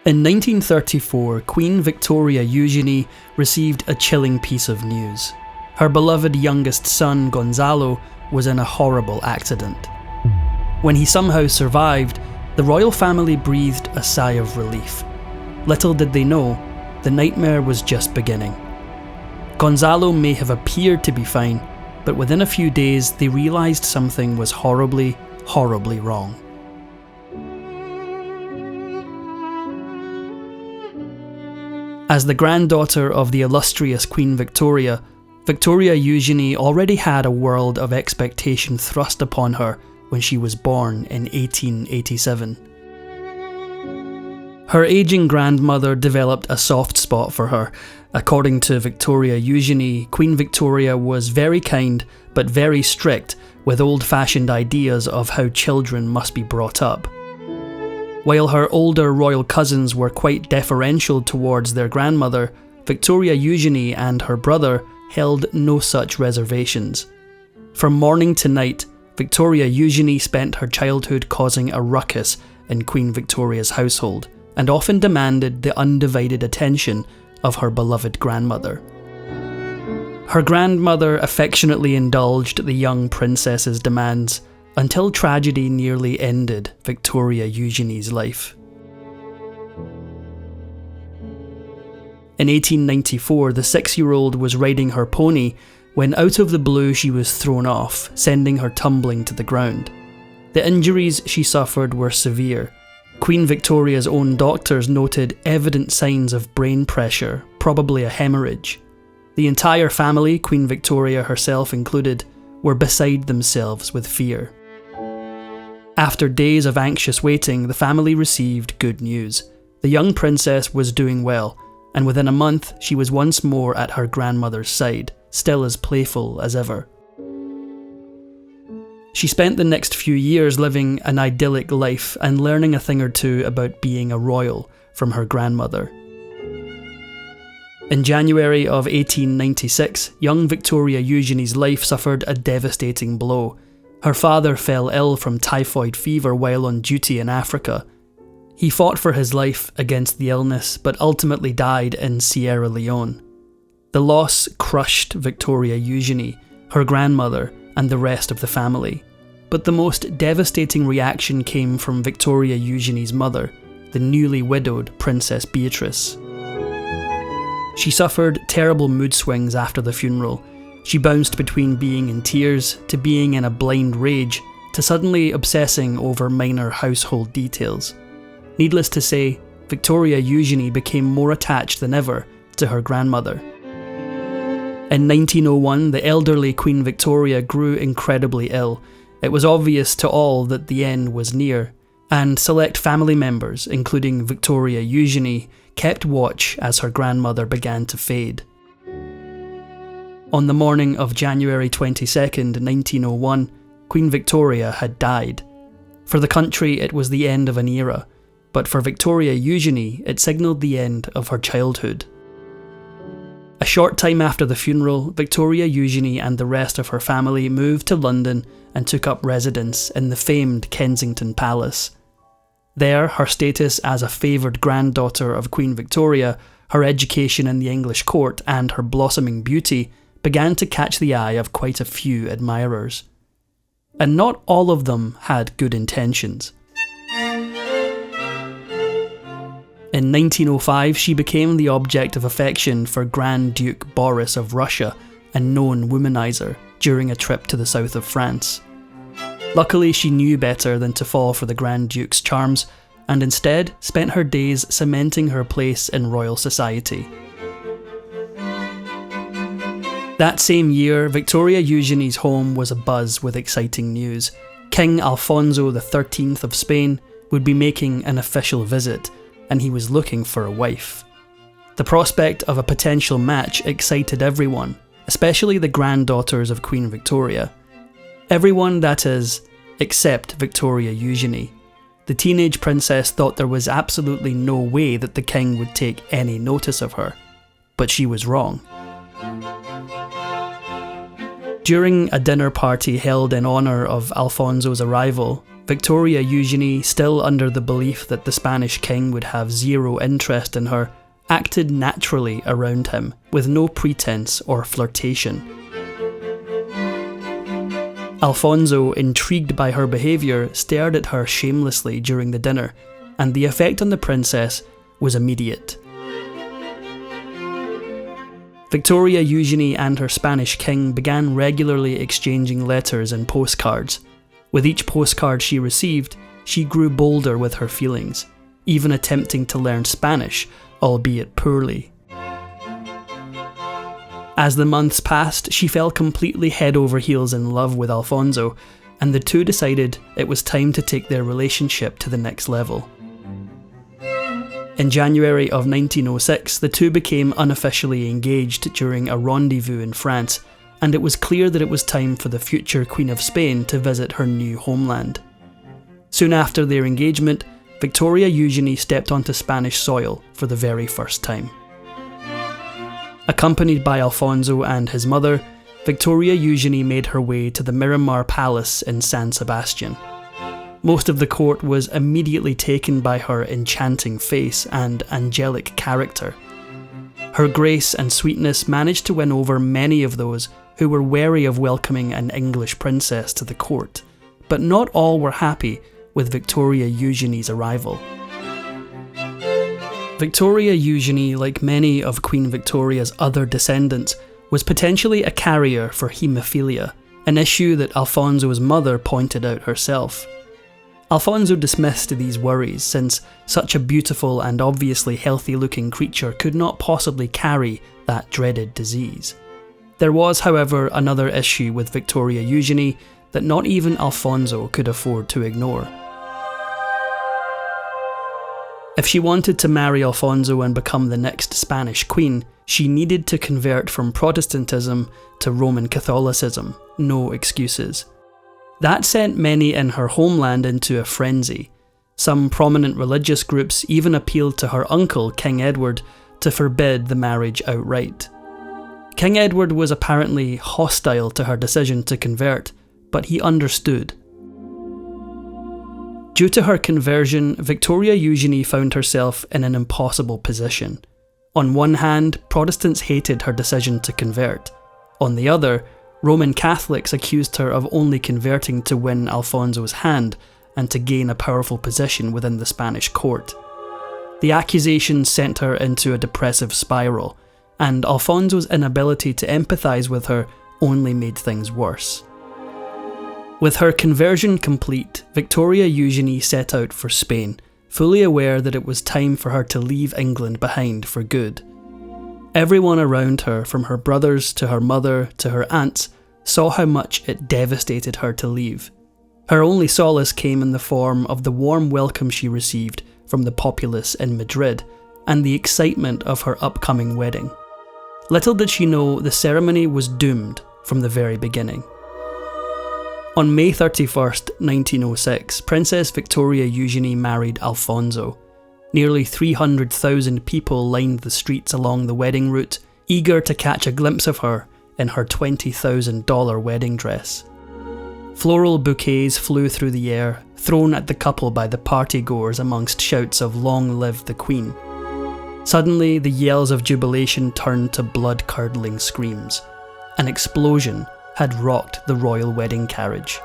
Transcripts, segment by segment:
In 1934, Queen Victoria Eugenie received a chilling piece of news. Her beloved youngest son, Gonzalo, was in a horrible accident. When he somehow survived, the royal family breathed a sigh of relief. Little did they know, the nightmare was just beginning. Gonzalo may have appeared to be fine, but within a few days they realised something was horribly, horribly wrong. As the granddaughter of the illustrious Queen Victoria, Victoria Eugenie already had a world of expectation thrust upon her when she was born in 1887. Her ageing grandmother developed a soft spot for her. According to Victoria Eugenie, Queen Victoria was very kind but very strict with old-fashioned ideas of how children must be brought up. While her older royal cousins were quite deferential towards their grandmother, Victoria Eugenie and her brother held no such reservations. From morning to night, Victoria Eugenie spent her childhood causing a ruckus in Queen Victoria's household, and often demanded the undivided attention of her beloved grandmother. Her grandmother affectionately indulged the young princess's demands, until tragedy nearly ended Victoria Eugenie's life. In 1894, the 6-year-old was riding her pony when out of the blue she was thrown off, sending her tumbling to the ground. The injuries she suffered were severe. Queen Victoria's own doctors noted evident signs of brain pressure, probably a hemorrhage. The entire family, Queen Victoria herself included, were beside themselves with fear. After days of anxious waiting, the family received good news. The young princess was doing well, and within a month she was once more at her grandmother's side, still as playful as ever. She spent the next few years living an idyllic life and learning a thing or two about being a royal from her grandmother. In January of 1896, young Victoria Eugenie's life suffered a devastating blow. Her father fell ill from typhoid fever while on duty in Africa. He fought for his life against the illness, but ultimately died in Sierra Leone. The loss crushed Victoria Eugenie, her grandmother, and the rest of the family. But the most devastating reaction came from Victoria Eugenie's mother, the newly widowed Princess Beatrice. She suffered terrible mood swings after the funeral. She bounced between being in tears, to being in a blind rage, to suddenly obsessing over minor household details. Needless to say, Victoria Eugenie became more attached than ever to her grandmother. In 1901, the elderly Queen Victoria grew incredibly ill. It was obvious to all that the end was near, and select family members, including Victoria Eugenie, kept watch as her grandmother began to fade. On the morning of January 22nd, 1901, Queen Victoria had died. For the country, it was the end of an era, but for Victoria Eugenie, it signalled the end of her childhood. A short time after the funeral, Victoria Eugenie and the rest of her family moved to London and took up residence in the famed Kensington Palace. There, her status as a favoured granddaughter of Queen Victoria, her education in the English court, and her blossoming beauty began to catch the eye of quite a few admirers. And not all of them had good intentions. In 1905, she became the object of affection for Grand Duke Boris of Russia, a known womanizer, during a trip to the south of France. Luckily, she knew better than to fall for the Grand Duke's charms, and instead spent her days cementing her place in royal society. That same year, Victoria Eugenie's home was abuzz with exciting news. King Alfonso XIII of Spain would be making an official visit, and he was looking for a wife. The prospect of a potential match excited everyone, especially the granddaughters of Queen Victoria. Everyone, that is, except Victoria Eugenie. The teenage princess thought there was absolutely no way that the king would take any notice of her, but she was wrong. During a dinner party held in honour of Alfonso's arrival, Victoria Eugenie, still under the belief that the Spanish king would have zero interest in her, acted naturally around him, with no pretense or flirtation. Alfonso, intrigued by her behaviour, stared at her shamelessly during the dinner, and the effect on the princess was immediate. Victoria Eugenie and her Spanish king began regularly exchanging letters and postcards. With each postcard she received, she grew bolder with her feelings, even attempting to learn Spanish, albeit poorly. As the months passed, she fell completely head over heels in love with Alfonso, and the two decided it was time to take their relationship to the next level. In January of 1906, the two became unofficially engaged during a rendezvous in France, and it was clear that it was time for the future Queen of Spain to visit her new homeland. Soon after their engagement, Victoria Eugenie stepped onto Spanish soil for the very first time. Accompanied by Alfonso and his mother, Victoria Eugenie made her way to the Miramar Palace in San Sebastian. Most of the court was immediately taken by her enchanting face and angelic character. Her grace and sweetness managed to win over many of those who were wary of welcoming an English princess to the court, but not all were happy with Victoria Eugenie's arrival. Victoria Eugenie, like many of Queen Victoria's other descendants, was potentially a carrier for haemophilia, an issue that Alfonso's mother pointed out herself. Alfonso dismissed these worries, since such a beautiful and obviously healthy-looking creature could not possibly carry that dreaded disease. There was, however, another issue with Victoria Eugenie that not even Alfonso could afford to ignore. If she wanted to marry Alfonso and become the next Spanish queen, she needed to convert from Protestantism to Roman Catholicism, no excuses. That sent many in her homeland into a frenzy. Some prominent religious groups even appealed to her uncle, King Edward, to forbid the marriage outright. King Edward was apparently hostile to her decision to convert, but he understood. Due to her conversion, Victoria Eugenie found herself in an impossible position. On one hand, Protestants hated her decision to convert. On the other, Roman Catholics accused her of only converting to win Alfonso's hand and to gain a powerful position within the Spanish court. The accusations sent her into a depressive spiral, and Alfonso's inability to empathise with her only made things worse. With her conversion complete, Victoria Eugenie set out for Spain, fully aware that it was time for her to leave England behind for good. Everyone around her, from her brothers to her mother to her aunts, saw how much it devastated her to leave. Her only solace came in the form of the warm welcome she received from the populace in Madrid and the excitement of her upcoming wedding. Little did she know the ceremony was doomed from the very beginning. On May 31st, 1906, Princess Victoria Eugenie married Alfonso. Nearly 300,000 people lined the streets along the wedding route, eager to catch a glimpse of her in her $20,000 wedding dress. Floral bouquets flew through the air, thrown at the couple by the partygoers amongst shouts of "Long live the Queen." Suddenly, the yells of jubilation turned to blood-curdling screams. An explosion had rocked the royal wedding carriage.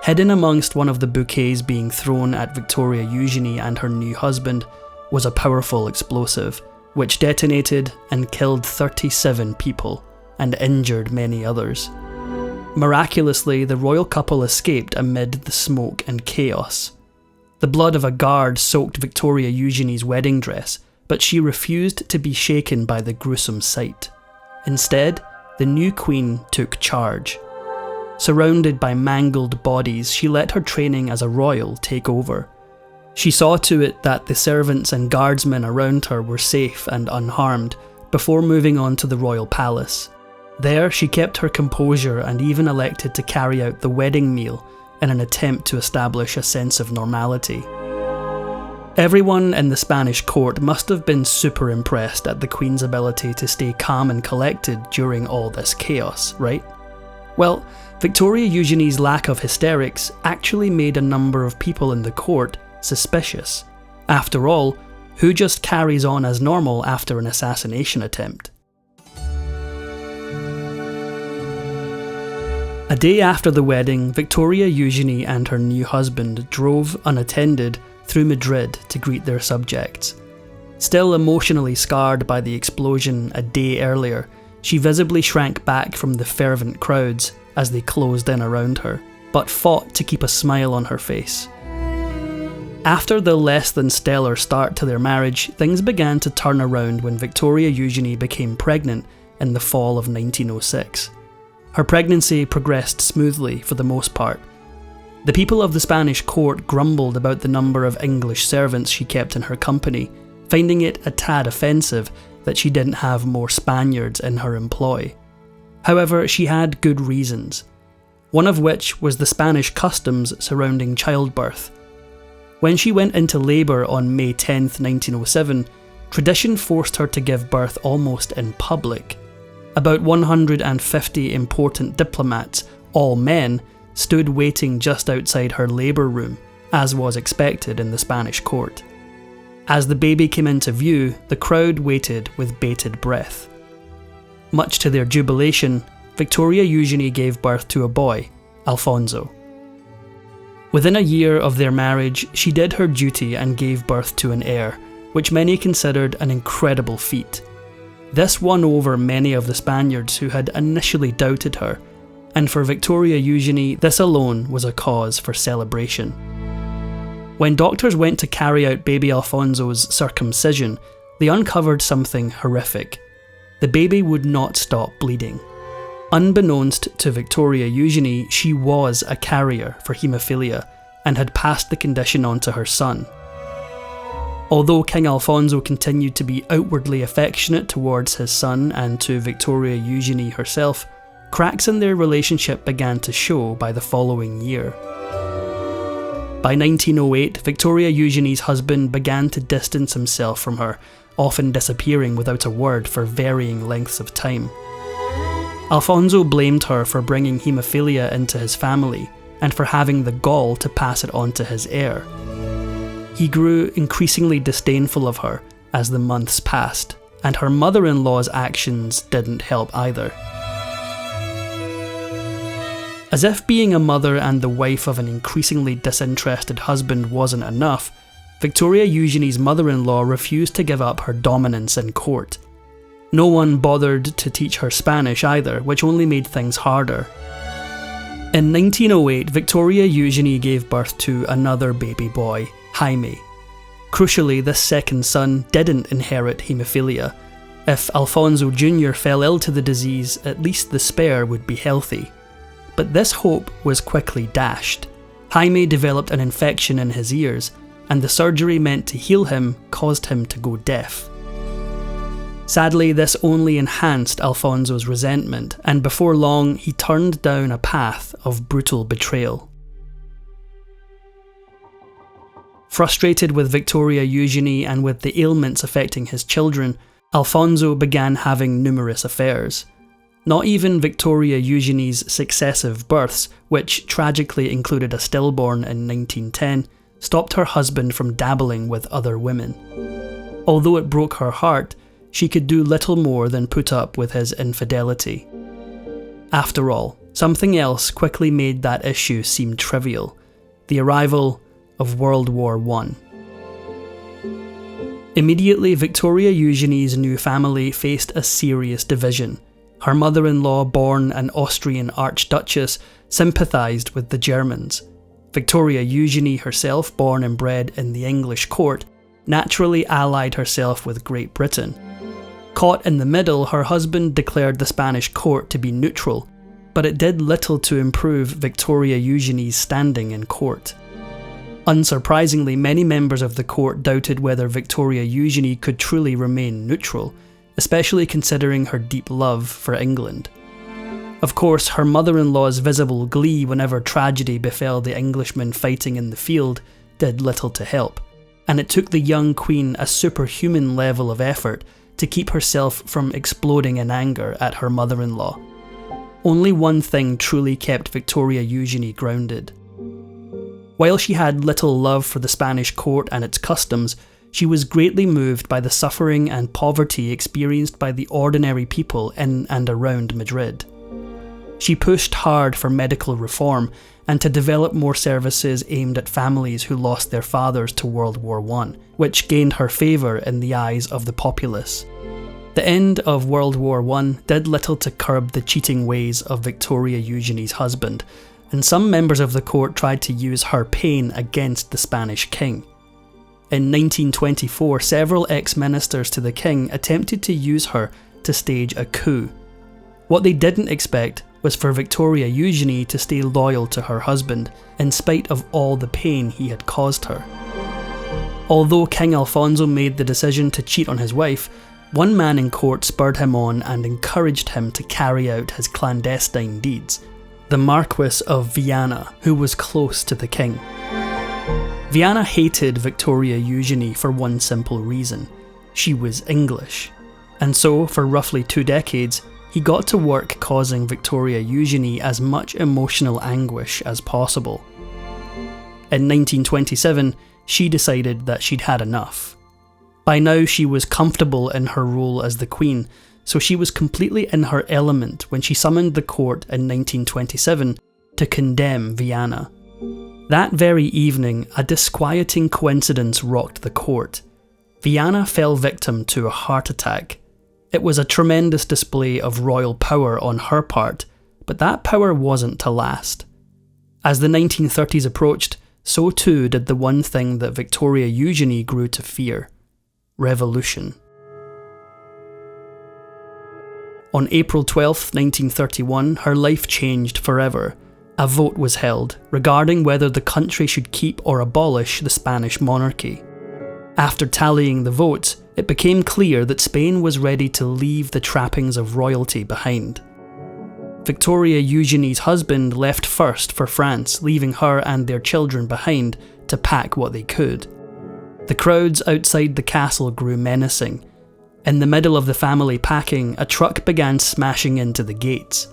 Hidden amongst one of the bouquets being thrown at Victoria Eugenie and her new husband was a powerful explosive, which detonated and killed 37 people and injured many others. Miraculously, the royal couple escaped amid the smoke and chaos. The blood of a guard soaked Victoria Eugenie's wedding dress, but she refused to be shaken by the gruesome sight. Instead, the new queen took charge. Surrounded by mangled bodies, she let her training as a royal take over. She saw to it that the servants and guardsmen around her were safe and unharmed before moving on to the royal palace. There, she kept her composure and even elected to carry out the wedding meal in an attempt to establish a sense of normality. Everyone in the Spanish court must have been super impressed at the Queen's ability to stay calm and collected during all this chaos, right? Well, Victoria Eugenie's lack of hysterics actually made a number of people in the court suspicious. After all, who just carries on as normal after an assassination attempt? A day after the wedding, Victoria Eugenie and her new husband drove unattended through Madrid to greet their subjects. Still emotionally scarred by the explosion a day earlier, she visibly shrank back from the fervent crowds as they closed in around her, but fought to keep a smile on her face. After the less than stellar start to their marriage, things began to turn around when Victoria Eugenie became pregnant in the fall of 1906. Her pregnancy progressed smoothly for the most part. The people of the Spanish court grumbled about the number of English servants she kept in her company, finding it a tad offensive that she didn't have more Spaniards in her employ. However, she had good reasons, one of which was the Spanish customs surrounding childbirth. When she went into labour on May 10, 1907, tradition forced her to give birth almost in public. About 150 important diplomats, all men, stood waiting just outside her labour room, as was expected in the Spanish court. As the baby came into view, the crowd waited with bated breath. Much to their jubilation, Victoria Eugenie gave birth to a boy, Alfonso. Within a year of their marriage, she did her duty and gave birth to an heir, which many considered an incredible feat. This won over many of the Spaniards who had initially doubted her, and for Victoria Eugenie, this alone was a cause for celebration. When doctors went to carry out baby Alfonso's circumcision, they uncovered something horrific. The baby would not stop bleeding. Unbeknownst to Victoria Eugenie, she was a carrier for haemophilia and had passed the condition on to her son. Although King Alfonso continued to be outwardly affectionate towards his son and to Victoria Eugenie herself, cracks in their relationship began to show by the following year. By 1908, Victoria Eugenie's husband began to distance himself from her, often disappearing without a word for varying lengths of time. Alfonso blamed her for bringing haemophilia into his family and for having the gall to pass it on to his heir. He grew increasingly disdainful of her as the months passed, and her mother-in-law's actions didn't help either. As if being a mother and the wife of an increasingly disinterested husband wasn't enough, Victoria Eugenie's mother-in-law refused to give up her dominance in court. No one bothered to teach her Spanish either, which only made things harder. In 1908, Victoria Eugenie gave birth to another baby boy, Jaime. Crucially, this second son didn't inherit haemophilia. If Alfonso Jr. fell ill to the disease, at least the spare would be healthy. But this hope was quickly dashed. Jaime developed an infection in his ears, and the surgery meant to heal him caused him to go deaf. Sadly, this only enhanced Alfonso's resentment, and before long he turned down a path of brutal betrayal. Frustrated with Victoria Eugenie and with the ailments affecting his children, Alfonso began having numerous affairs. Not even Victoria Eugenie's successive births, which tragically included a stillborn in 1910, stopped her husband from dabbling with other women. Although it broke her heart, she could do little more than put up with his infidelity. After all, something else quickly made that issue seem trivial: the arrival of World War I. Immediately, Victoria Eugenie's new family faced a serious division. Her mother-in-law, born an Austrian archduchess, sympathised with the Germans. Victoria Eugenie herself, born and bred in the English court, naturally allied herself with Great Britain. Caught in the middle, her husband declared the Spanish court to be neutral, but it did little to improve Victoria Eugenie's standing in court. Unsurprisingly, many members of the court doubted whether Victoria Eugenie could truly remain neutral, especially considering her deep love for England. Of course, her mother-in-law's visible glee whenever tragedy befell the Englishmen fighting in the field did little to help, and it took the young queen a superhuman level of effort to keep herself from exploding in anger at her mother-in-law. Only one thing truly kept Victoria Eugenie grounded. While she had little love for the Spanish court and its customs, she was greatly moved by the suffering and poverty experienced by the ordinary people in and around Madrid. She pushed hard for medical reform and to develop more services aimed at families who lost their fathers to World War I, which gained her favour in the eyes of the populace. The end of World War I did little to curb the cheating ways of Victoria Eugenie's husband, and some members of the court tried to use her pain against the Spanish king. In 1924, several ex-ministers to the king attempted to use her to stage a coup. What they didn't expect was for Victoria Eugenie to stay loyal to her husband, in spite of all the pain he had caused her. Although King Alfonso made the decision to cheat on his wife, one man in court spurred him on and encouraged him to carry out his clandestine deeds, the Marquis of Viana, who was close to the king. Viana hated Victoria Eugenie for one simple reason: she was English. And so, for roughly 2 decades, he got to work causing Victoria Eugenie as much emotional anguish as possible. In 1927, she decided that she'd had enough. By now she was comfortable in her role as the Queen, so she was completely in her element when she summoned the court in 1927 to condemn Viana. That very evening, a disquieting coincidence rocked the court. Viana fell victim to a heart attack. It was a tremendous display of royal power on her part, but that power wasn't to last. As the 1930s approached, so too did the one thing that Victoria Eugenie grew to fear: revolution. On April 12, 1931, her life changed forever. A vote was held regarding whether the country should keep or abolish the Spanish monarchy. After tallying the votes, it became clear that Spain was ready to leave the trappings of royalty behind. Victoria Eugenie's husband left first for France, leaving her and their children behind to pack what they could. The crowds outside the castle grew menacing. In the middle of the family packing, a truck began smashing into the gates.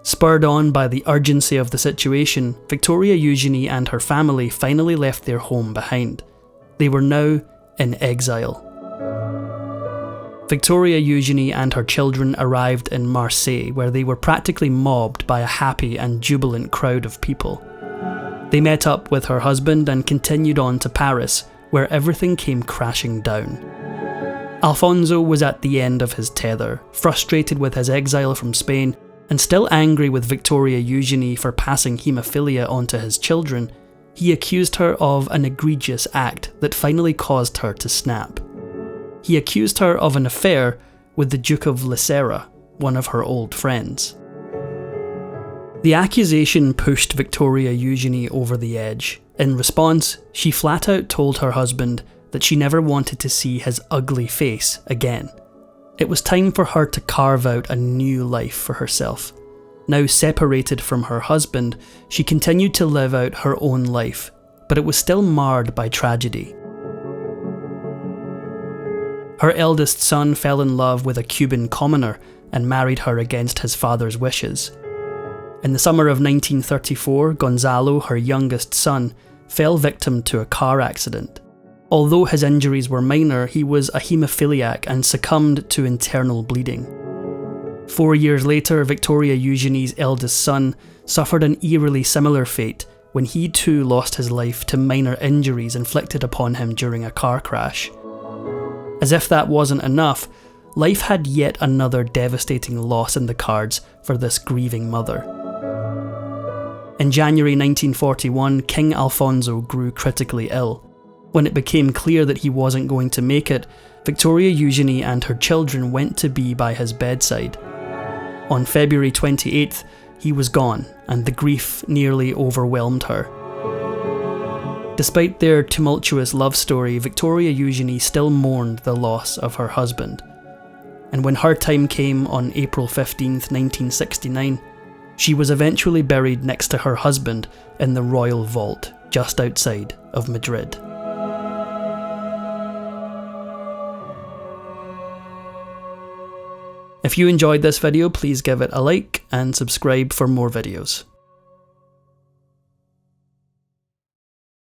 Spurred on by the urgency of the situation, Victoria Eugenie and her family finally left their home behind. They were now in exile. Victoria Eugenie and her children arrived in Marseille, where they were practically mobbed by a happy and jubilant crowd of people. They met up with her husband and continued on to Paris, where everything came crashing down. Alfonso was at the end of his tether, frustrated with his exile from Spain, and still angry with Victoria Eugenie for passing haemophilia onto his children. He accused her of an egregious act that finally caused her to snap. He accused her of an affair with the Duke of Licera, one of her old friends. The accusation pushed Victoria Eugenie over the edge. In response, she flat out told her husband that she never wanted to see his ugly face again. It was time for her to carve out a new life for herself. Now separated from her husband, she continued to live out her own life, but it was still marred by tragedy. Her eldest son fell in love with a Cuban commoner and married her against his father's wishes. In the summer of 1934, Gonzalo, her youngest son, fell victim to a car accident. Although his injuries were minor, he was a haemophiliac and succumbed to internal bleeding. 4 years later, Victoria Eugenie's eldest son suffered an eerily similar fate when he too lost his life to minor injuries inflicted upon him during a car crash. As if that wasn't enough, life had yet another devastating loss in the cards for this grieving mother. In January 1941, King Alfonso grew critically ill. When it became clear that he wasn't going to make it, Victoria Eugenie and her children went to be by his bedside. On February 28th, he was gone, and the grief nearly overwhelmed her. Despite their tumultuous love story, Victoria Eugenie still mourned the loss of her husband. And when her time came on April 15th, 1969, she was eventually buried next to her husband in the royal vault just outside of Madrid. If you enjoyed this video, please give it a like and subscribe for more videos.